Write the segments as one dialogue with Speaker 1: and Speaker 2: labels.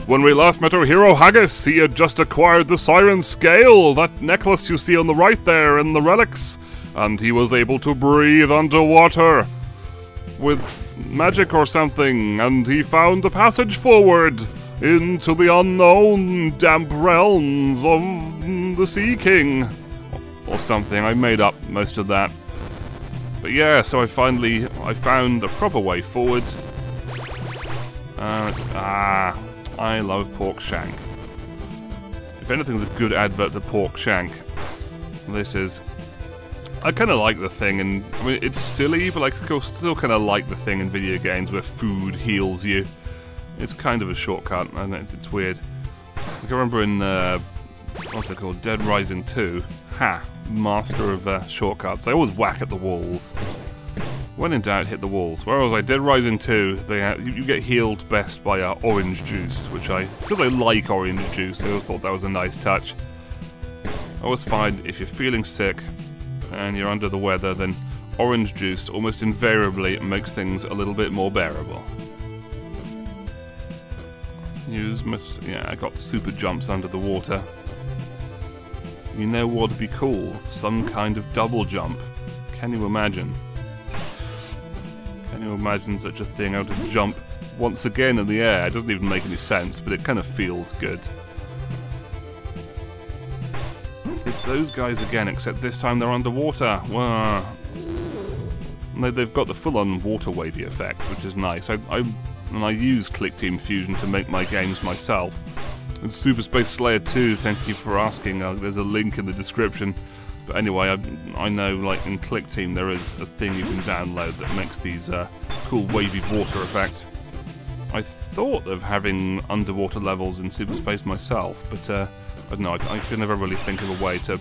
Speaker 1: When we last met our hero Haggis, he had just acquired the Siren Scale, that necklace you see on the right there in the relics, and he was able to breathe underwater with magic or something, and he found a passage forward into the unknown damp realms of the Sea King. Or something. I made up most of that. But yeah, so I found a proper way forward. I love pork shank. If anything's a good advert to pork shank, this is. I kind of like the thing, and I mean it's silly, but I still kind of like the thing in video games where food heals you. It's kind of a shortcut, and it's weird. I can remember in what's it called, Dead Rising 2. Master of shortcuts. I always whack at the walls. When in doubt, hit the walls. Whereas I Dead Rising 2, you get healed best by orange juice, which because I like orange juice, I always thought that was a nice touch. I always find if you're feeling sick and you're under the weather, then orange juice almost invariably makes things a little bit more bearable. I got super jumps under the water. You know what would be cool? Some kind of double jump. Can you imagine? Can you imagine such a thing, how to jump once again in the air? It doesn't even make any sense, but it kind of feels good. It's those guys again, except this time they're underwater. Wow. They've got the full-on water wavy effect, which is nice. I use Click Team Fusion to make my games myself. And Super Space Slayer 2, thank you for asking. There's a link in the description. But anyway, I know, like in Click Team, there is a thing you can download that makes these cool wavy water effects. I thought of having underwater levels in Super Space myself, but I don't know. I could never really think of a way to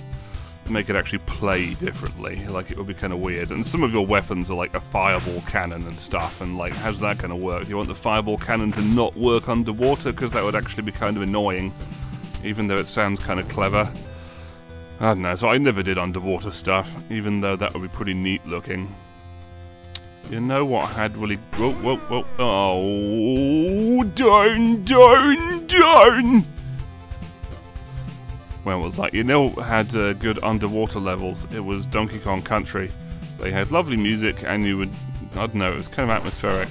Speaker 1: make it actually play differently. Like, it would be kind of weird. And some of your weapons are like a fireball cannon and stuff, and like, how's that going to work? Do you want the fireball cannon to not work underwater? Because that would actually be kind of annoying, even though it sounds kind of clever. I don't know, so I never did underwater stuff, even though that would be pretty neat looking. You know what had really... Whoa. Oh, down! Well, it was like, you know what had good underwater levels? It was Donkey Kong Country. They had lovely music, and you would, I don't know, it was kind of atmospheric.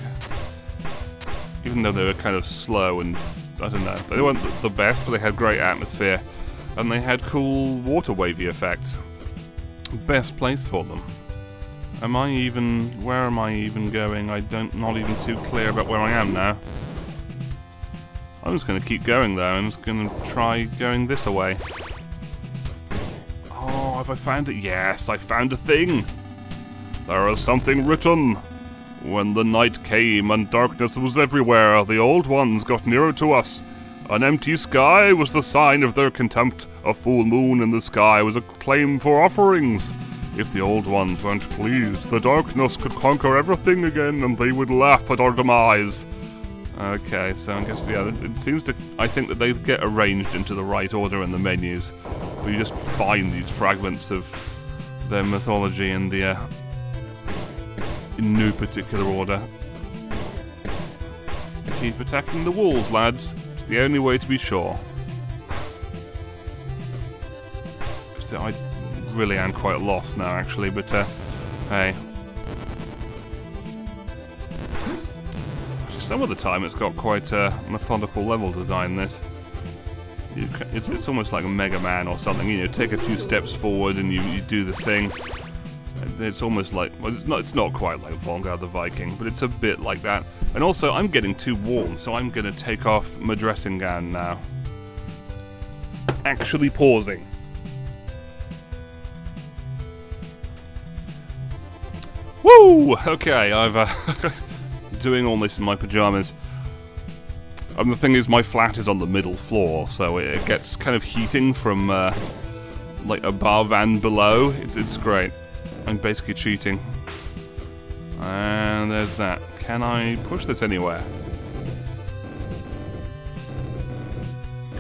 Speaker 1: Even though they were kind of slow and, I don't know, they weren't the best, but they had great atmosphere. And they had cool water wavy effects. Best place for them. Where am I even going? Not even too clear about where I am now. I'm just going to keep going though. I'm just going to try going this way. Oh, have I found it? Yes, I found a thing. There is something written. When the night came and darkness was everywhere, the Old Ones got nearer to us. An empty sky was the sign of their contempt. A full moon in the sky was a claim for offerings. If the Old Ones weren't pleased, the darkness could conquer everything again, and they would laugh at our demise. Okay, so I guess, yeah, it seems to... I think that they get arranged into the right order in the menus. Where you just find these fragments of their mythology in no particular order. Keep attacking the walls, lads. It's the only way to be sure. So I really am quite lost now, actually, but, hey. Some of the time it's got quite a methodical level design, this. It's almost like a Mega Man or something, you know, take a few steps forward and you do the thing. It's almost like, well, it's not quite like Volgar the Viking, but it's a bit like that. And also, I'm getting too warm, so I'm going to take off my dressing gown now. Actually pausing. Woo! Okay, I've doing all this in my pajamas. The thing is, my flat is on the middle floor, so it gets kind of heating from like above and below. It's great. I'm basically cheating. And there's that. Can I push this anywhere?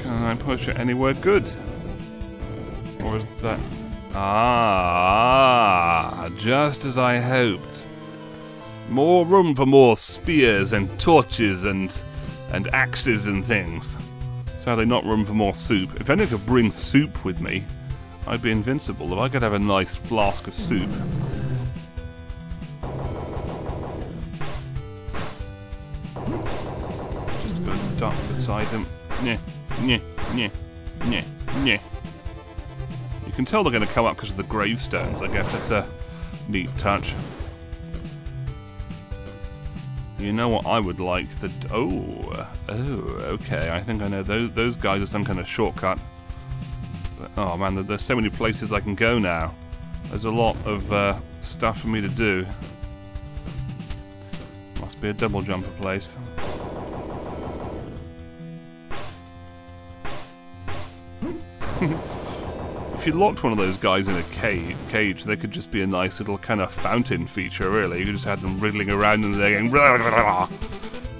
Speaker 1: Can I push it anywhere good? Or is that... Ah, just as I hoped. More room for more spears and torches and and axes and things. So how they not room for more soup? If anyone could bring soup with me, I'd be invincible. If I could have a nice flask of soup. Just go duck beside him. Nyeh, nyeh, nyeh, nyeh, nyeh. You can tell they're going to come up because of the gravestones. I guess that's a neat touch. You know what I would like? Oh, okay. I think I know. Those guys are some kind of shortcut. But, oh man, there's so many places I can go now. There's a lot of stuff for me to do. Must be a double jumper place. If you locked one of those guys in a cage, they could just be a nice little kind of fountain feature, really. You just had them wriggling around and they're going blah, blah, blah.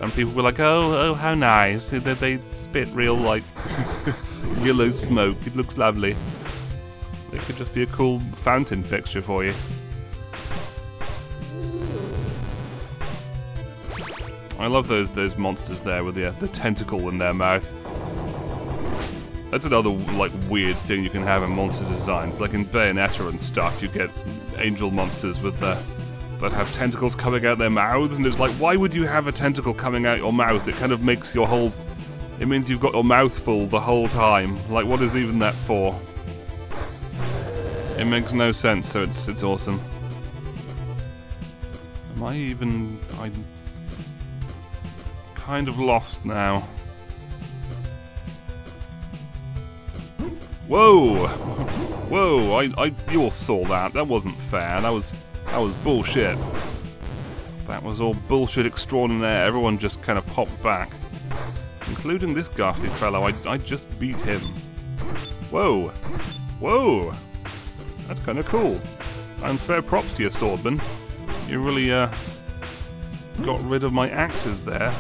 Speaker 1: And people were like, oh, how nice. They spit real, like, yellow smoke. It looks lovely. They could just be a cool fountain fixture for you. I love those monsters there with the tentacle in their mouth. That's another like weird thing you can have in monster designs. Like in Bayonetta and stuff, you get angel monsters with that have tentacles coming out their mouths, and it's like, why would you have a tentacle coming out your mouth? It kind of makes your whole... It means you've got your mouth full the whole time. Like, what is even that for? It makes no sense, so it's awesome. I'm kind of lost now. Whoa! Whoa! You all saw that. That wasn't fair. That was bullshit. That was all bullshit extraordinaire. Everyone just kind of popped back, including this ghastly fellow. I just beat him. Whoa! Whoa! That's kind of cool. And fair props to you, swordman. You really got rid of my axes there.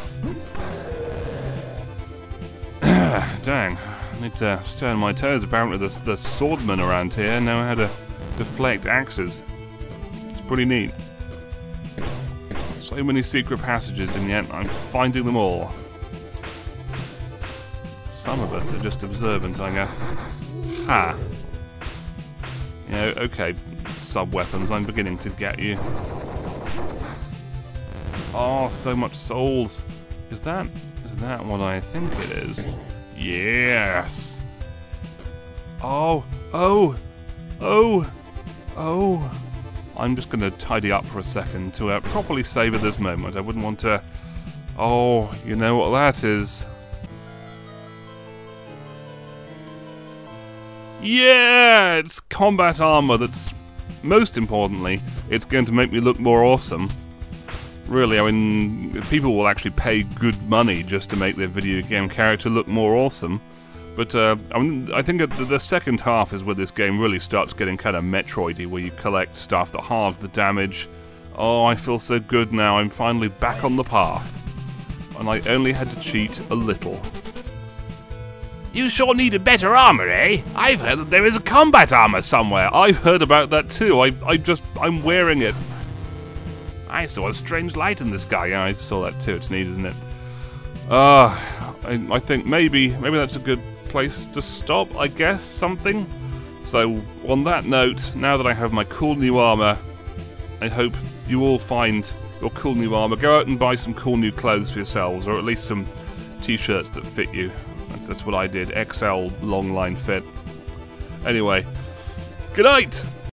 Speaker 1: Dang. I need to stay on my toes. Apparently the swordmen around here know how to deflect axes. It's pretty neat. So many secret passages, and yet I'm finding them all. Some of us are just observant, I guess. Ha! You know, okay, sub-weapons, I'm beginning to get you. Oh, so much souls. Is that what I think it is? Yes! Oh! I'm just gonna tidy up for a second to properly savor this moment. I wouldn't want to... Oh, you know what that is? Yeah! It's combat armor that's... Most importantly, it's going to make me look more awesome. Really, I mean, people will actually pay good money just to make their video game character look more awesome. But, I mean, I think the second half is where this game really starts getting kind of Metroidy, where you collect stuff that halves the damage. Oh, I feel so good now. I'm finally back on the path. And I only had to cheat a little. You sure need a better armor, eh? I've heard that there is a combat armor somewhere. I've heard about that too. I'm wearing it. I saw a strange light in the sky. Yeah, I saw that too. It's neat, isn't it? I think maybe that's a good place to stop, I guess, something. So, on that note, now that I have my cool new armor, I hope you all find your cool new armor. Go out and buy some cool new clothes for yourselves, or at least some t-shirts that fit you. That's what I did. XL long line fit. Anyway, good night!